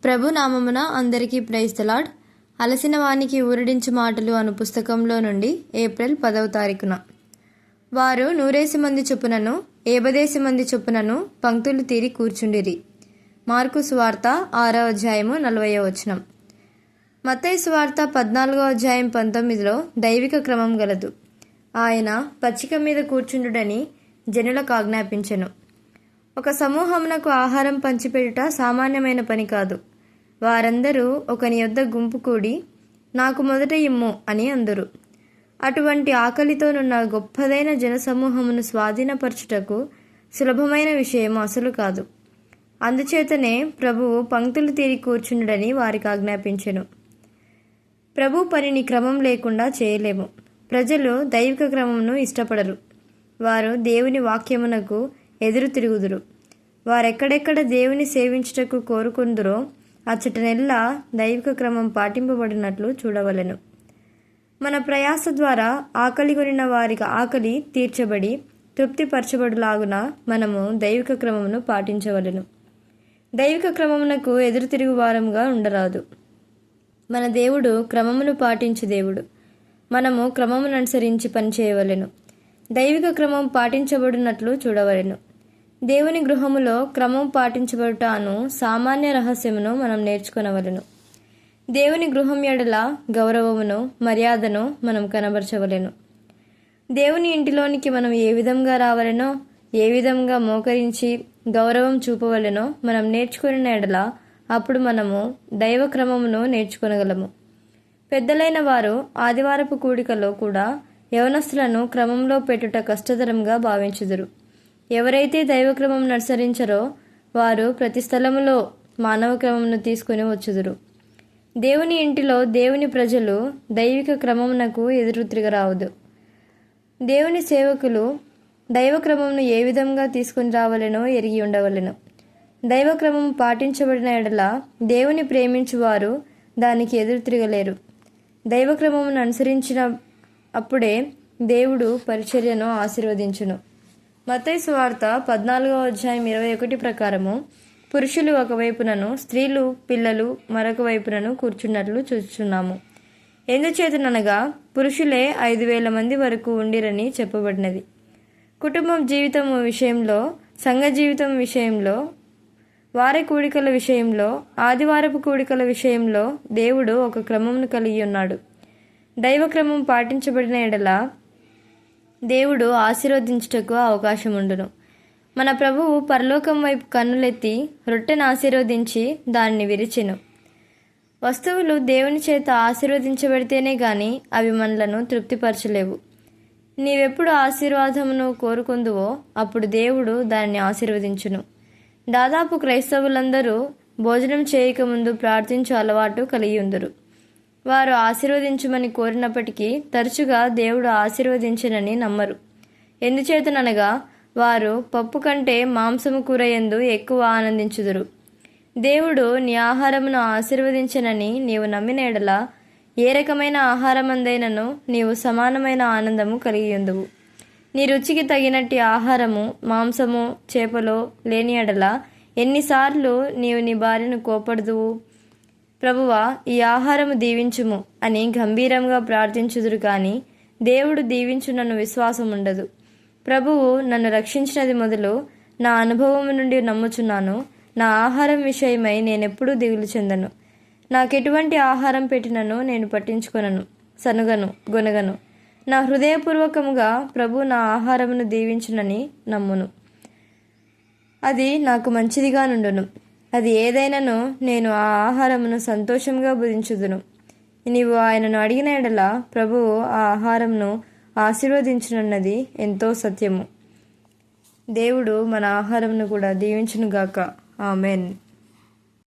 ప్రభు నామమున అందరికీ praise the lord. అలసిన వానికి ఊరడించు మాటలు అను పుస్తకంలో నుండి ఏప్రిల్ 10వ తారీఖున. వారు 100 మంది చొప్పునను 50 మంది చొప్పునను పంక్తులు తీరి కూర్చుండిరి. మార్కు సువార్త 6వ అధ్యాయము 40వ వచనం. మత్తయి సువార్త 14వ అధ్యాయం 19లో దైవిక క్రమం గలదు. ఆయన పచ్చిక మీద కూర్చుండుడని జనులకు ఆజ్ఞాపించెను. ఒక సమూహమునకు ఆహారం పంచిపెట్టుట సామాన్యమైన పని కాదు. వారందరూ ఒకని యొద్ద గుంపు కూడి, నాకు మొదట ఇమ్ము అని అందురు. అటువంటి ఆకలితోనున్న గొప్పదైన జనసమూహమును స్వాధీనపరచుటకు సులభమైన విషయం అసలు కాదు. అందుచేతనే ప్రభువు పంక్తులు తీరి కూర్చుండని వారికి ఆజ్ఞాపించెను. ప్రభు పనిని క్రమం లేకుండా చేయలేము. ప్రజలు దైవిక క్రమమును ఇష్టపడరు. వారు దేవుని వాక్యమునకు ఎదురు తిరుగుదురు. వారెక్కడెక్కడ దేవుని సేవించుటకు కోరుకుందురో అచ్చటనెల్లా దైవిక క్రమం పాటింపబడినట్లు చూడవలెను. మన ప్రయాస ద్వారా ఆకలి కొనిన వారికి ఆకలి తీర్చబడి తృప్తిపరచబడులాగున మనము దైవిక క్రమమును పాటించవలెను. దైవిక క్రమమునకు ఎదురు తిరుగు వారముగా ఉండరాదు. మన దేవుడు క్రమమును పాటించు దేవుడు. మనము క్రమమును అనుసరించి పనిచేయవలెను. దైవిక క్రమం పాటించబడినట్లు చూడవలెను. దేవుని గృహములో క్రమం పాటించబడుట అను సామాన్య రహస్యమును మనం నేర్చుకొనవలెను. దేవుని గృహం ఎడల గౌరవమును మర్యాదను మనం కనబరచవలెను. దేవుని ఇంటిలోనికి మనం ఏ విధంగా రావలెనో, ఏ విధంగా మోకరించి గౌరవం చూపవలెనో మనం నేర్చుకున్న ఎడల అప్పుడు మనము దైవ క్రమమును నేర్చుకొనగలము. పెద్దలైన వారు ఆదివారపు కూడికలో కూడా యవనస్తులను క్రమంలో పెట్టుట కష్టతరంగా భావించుదురు. ఎవరైతే దైవక్రమం అనుసరించరో వారు ప్రతి స్థలములో మానవ క్రమమును తీసుకుని వచ్చుదురు. దేవుని ఇంటిలో దేవుని ప్రజలు దైవిక క్రమమునకు ఎదురు తిరగరావదు. దేవుని సేవకులు దైవక్రమమును ఏ విధంగా తీసుకుని రావాలనో ఎరిగి ఉండవలెను. దైవక్రమం పాటించబడిన ఎడల దేవుని ప్రేమించువారు దానికి ఎదురు తిరగలేరు. దైవక్రమమును అనుసరించిన అప్పుడే దేవుడు పరిచర్యను ఆశీర్వదించును. మత్తయి సువార్త 14వ అధ్యాయం 21 ప్రకారము పురుషులు ఒకవైపునను స్త్రీలు పిల్లలు మరొక వైపునను కూర్చున్నట్లు చూస్తున్నాము. ఎందుచేతనగా పురుషులే 5,000 మంది వరకు ఉండిరని చెప్పబడినది. కుటుంబం జీవితం విషయంలో, సంఘ జీవితం విషయంలో, వారి కూడికల విషయంలో, ఆదివారపు కూడికల విషయంలో దేవుడు ఒక క్రమమును కలిగి ఉన్నాడు. దైవక్రమం పాటించబడిన ఎడల దేవుడు ఆశీర్వదించుటకు అవకాశం ఉండును. మన ప్రభువు పరలోకం వైపు కన్నులెత్తి రొట్టెను ఆశీర్వదించి దానిని విరిచెను. వస్తువులు దేవుని చేత ఆశీర్వదించబడితేనే గాని అవి మనలను తృప్తిపరచలేవు. నీవెప్పుడు ఆశీర్వాదమును కోరుకుందువో అప్పుడు దేవుడు దానిని ఆశీర్వదించును. దాదాపు క్రైస్తవులందరూ భోజనం చేయకముందు ప్రార్థించు అలవాటు కలిగి ఉందరు. వారు ఆశీర్వదించమని కోరినప్పటికీ తరచుగా దేవుడు ఆశీర్వదించనని నమ్మరు. ఎందుచేతనగా వారు పప్పు కంటే మాంసము కూర యందు ఎక్కువ ఆనందించుదురు. దేవుడు నీ ఆహారమును ఆశీర్వదించనని నీవు నమ్మిన ఎడల ఏ రకమైన ఆహారమందైనను నీవు సమానమైన ఆనందము కలిగి ఉందువు. నీ రుచికి తగినట్టి ఆహారము మాంసము చేపలో లేని ఎడల ఎన్నిసార్లు నీవు నీ భార్యను కోపడుదువు? ప్రభువా, ఈ ఆహారము దీవించుము అని గంభీరంగా ప్రార్థించుదురు కానీ దేవుడు దీవించునను విశ్వాసం ఉండదు. ప్రభువు నన్ను రక్షించినది మొదలు నా అనుభవము నుండి నమ్ముచున్నాను. నా ఆహారం విషయమై నేనెప్పుడూ దిగులు చెందను. నాకెటువంటి ఆహారం పెట్టినను నేను పట్టించుకొనను, సనుగను, గొనగను. నా హృదయపూర్వకముగా ప్రభు నా ఆహారమును దీవించునని నమ్మును. అది నాకు మంచిదిగా నుండును. అది ఏదైనాను నేను ఆ ఆహారమును సంతోషంగా భుజించుదును. నీవు ఆయనను అడిగిన ఎడల ప్రభువు ఆ ఆహారమును ఆశీర్వదించునన్నది ఎంతో సత్యము. దేవుడు మన ఆహారమును కూడా దీవించునుగాక. ఆమెన్.